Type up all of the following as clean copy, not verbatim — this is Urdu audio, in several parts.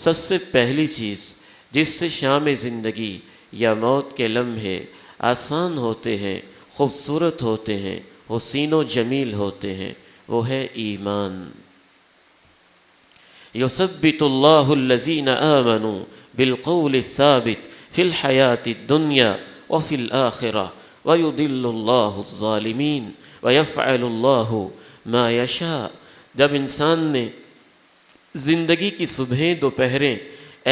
سب سے پہلی چیز جس سے شام زندگی یا موت کے لمحے آسان ہوتے ہیں، خوبصورت ہوتے ہیں، حسین و جمیل ہوتے ہیں، وہ ہے ایمان۔ یثبت اللہ الذین آمنوا بالقول الثابت فی الحیاۃ الدنیا وفی الآخرہ ویضل اللہ الظالمین ویفعل اللہ ما یشاء۔ جب انسان نے زندگی کی صبحیں دوپہریں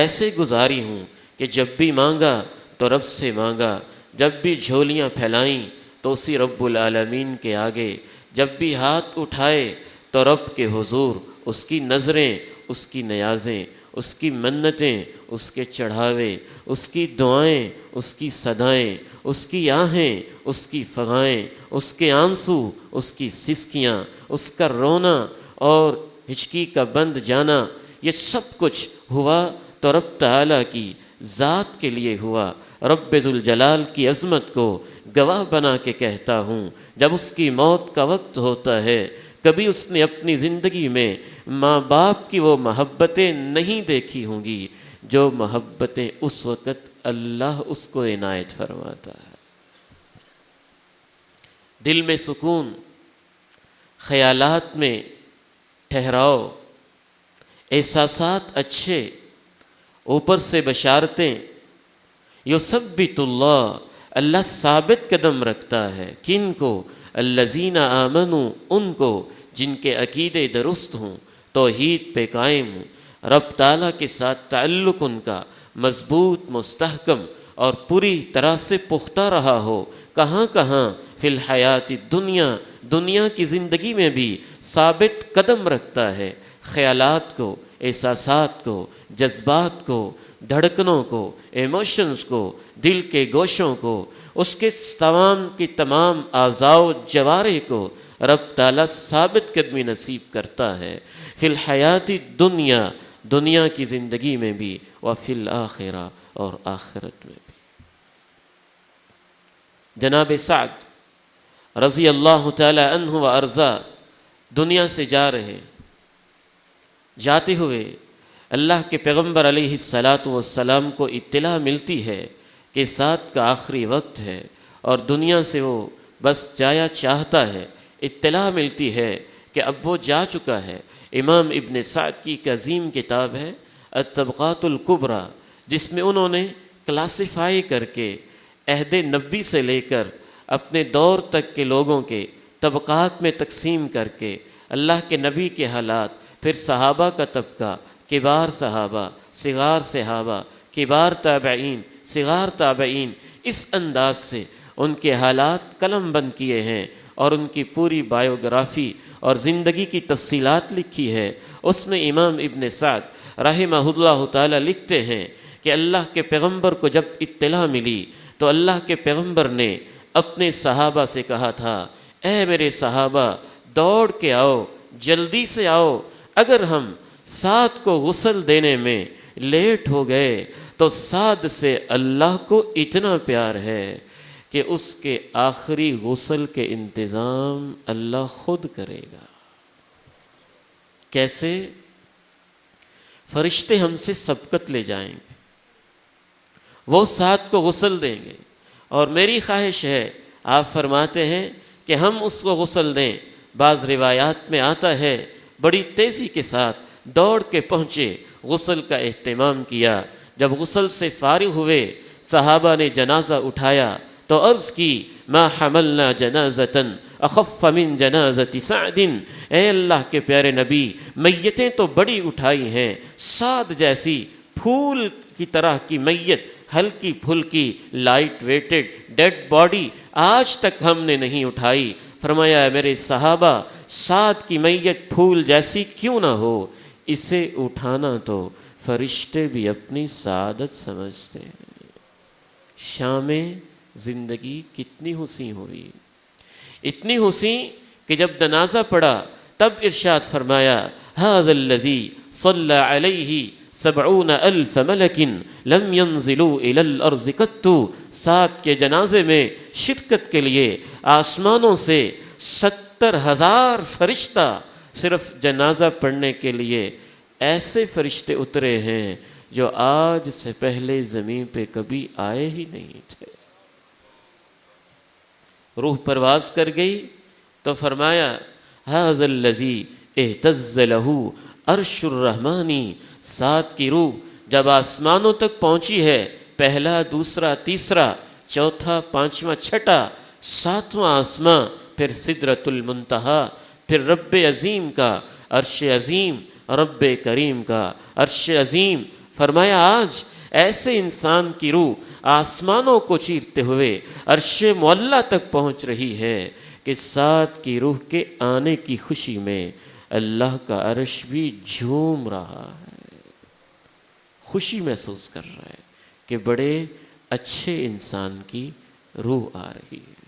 ایسے گزاری ہوں کہ جب بھی مانگا تو رب سے مانگا، جب بھی جھولیاں پھیلائیں تو اسی رب العالمین کے آگے، جب بھی ہاتھ اٹھائے تو رب کے حضور، اس کی نظریں، اس کی نیازیں، اس کی منتیں، اس کے چڑھاوے، اس کی دعائیں، اس کی صدائیں، اس کی آہیں، اس کی فغائیں، اس کے آنسو، اس کی سسکیاں، اس کا رونا اور ہچکی کا بند جانا، یہ سب کچھ ہوا تو رب تعالیٰ کی ذات کے لیے ہوا۔ رب ذوالجلال کی عظمت کو گواہ بنا کے کہتا ہوں، جب اس کی موت کا وقت ہوتا ہے، کبھی اس نے اپنی زندگی میں ماں باپ کی وہ محبتیں نہیں دیکھی ہوں گی جو محبتیں اس وقت اللہ اس کو عنایت فرماتا ہے۔ دل میں سکون، خیالات میں ٹھہراؤ، احساسات اچھے، اوپر سے بشارتیں۔ یثبت اللہ، اللہ ثابت قدم رکھتا ہے کن کو؟ الذین آمنوا، ان کو جن کے عقیدے درست ہوں، توحید پہ قائم ہوں، رب تعالیٰ کے ساتھ تعلق ان کا مضبوط، مستحکم اور پوری طرح سے پختہ رہا ہو۔ کہاں کہاں؟ فی الحیات الدنیا، دنیا کی زندگی میں بھی ثابت قدم رکھتا ہے، خیالات کو، احساسات کو، جذبات کو، دھڑکنوں کو، ایموشنز کو، دل کے گوشوں کو، اس کے تمام کی تمام اعضاء و جوارح کو رب تعالیٰ ثابت قدمی نصیب کرتا ہے۔ فی الحیات الدنیا، دنیا کی زندگی میں بھی، وفی الآخرہ، اور آخرت میں بھی۔ جناب سعد رضی اللہ تعالی عنہ و ارضا دنیا سے جا رہے، جاتے ہوئے اللہ کے پیغمبر علیہ السلام کو اطلاع ملتی ہے کہ سات کا آخری وقت ہے اور دنیا سے وہ بس جایا چاہتا ہے۔ اطلاع ملتی ہے کہ اب وہ جا چکا ہے۔ امام ابن سعد کی ایک عظیم کتاب ہے الطبقات الکبریٰ، جس میں انہوں نے کلاسیفائی کر کے عہد نبی سے لے کر اپنے دور تک کے لوگوں کے طبقات میں تقسیم کر کے اللہ کے نبی کے حالات، پھر صحابہ کا طبقہ، کبار صحابہ، صغار صحابہ، کبار تابعین، صغار تابعین، اس انداز سے ان کے حالات قلم بند کیے ہیں اور ان کی پوری بایوگرافی اور زندگی کی تفصیلات لکھی ہے۔ اس میں امام ابن سعد رحمہ اللہ تعالی لکھتے ہیں کہ اللہ کے پیغمبر کو جب اطلاع ملی تو اللہ کے پیغمبر نے اپنے صحابہ سے کہا تھا، اے میرے صحابہ، دوڑ کے آؤ، جلدی سے آؤ، اگر ہم سعد کو غسل دینے میں لیٹ ہو گئے تو سعد سے اللہ کو اتنا پیار ہے کہ اس کے آخری غسل کے انتظام اللہ خود کرے گا۔ کیسے؟ فرشتے ہم سے سبقت لے جائیں گے، وہ سعد کو غسل دیں گے، اور میری خواہش ہے، آپ فرماتے ہیں کہ ہم اس کو غسل دیں۔ بعض روایات میں آتا ہے بڑی تیزی کے ساتھ دوڑ کے پہنچے، غسل کا اہتمام کیا۔ جب غسل سے فارغ ہوئے، صحابہ نے جنازہ اٹھایا تو عرض کی، ما حملنا جنازتاً اخف من جنازت سعد، اے اللہ کے پیارے نبی، میتیں تو بڑی اٹھائی ہیں، سعد جیسی پھول کی طرح کی میت، ہلکی پھلکی، لائٹ ویٹڈ ڈیڈ باڈی آج تک ہم نے نہیں اٹھائی۔ فرمایا، میرے صحابہ، سعد کی میت پھول جیسی کیوں نہ ہو، اسے اٹھانا تو فرشتے بھی اپنی سعادت سمجھتے ہیں۔ شام زندگی کتنی حسین ہوئی، اتنی حسین کہ جب جنازہ پڑا تب ارشاد فرمایا، ھذا الذی صلی علیہ 70,000 ملک لم ينزلوا الى الارض قط، سعد کے جنازے میں شرکت کے لیے آسمانوں سے 70,000 فرشتہ صرف جنازہ پڑھنے کے لیے ایسے فرشتے اترے ہیں جو آج سے پہلے زمین پہ کبھی آئے ہی نہیں تھے۔ روح پرواز کر گئی تو فرمایا ھذا الذی اہتز لہ عرش الرحمانی، 7 کی روح جب آسمانوں تک پہنچی ہے، پہلا، دوسرا، تیسرا، چوتھا، پانچواں، چھٹا، 7واں آسماں، پھر سدرۃ المنتہا، پھر رب عظیم کا عرش عظیم، رب کریم کا عرش عظیم۔ فرمایا آج ایسے انسان کی روح آسمانوں کو چیرتے ہوئے عرش معلیٰ تک پہنچ رہی ہے کہ 7 کی روح کے آنے کی خوشی میں اللہ کا عرش بھی جھوم رہا ہے، خوشی محسوس کر رہا ہے کہ بڑے اچھے انسان کی روح آ رہی ہے۔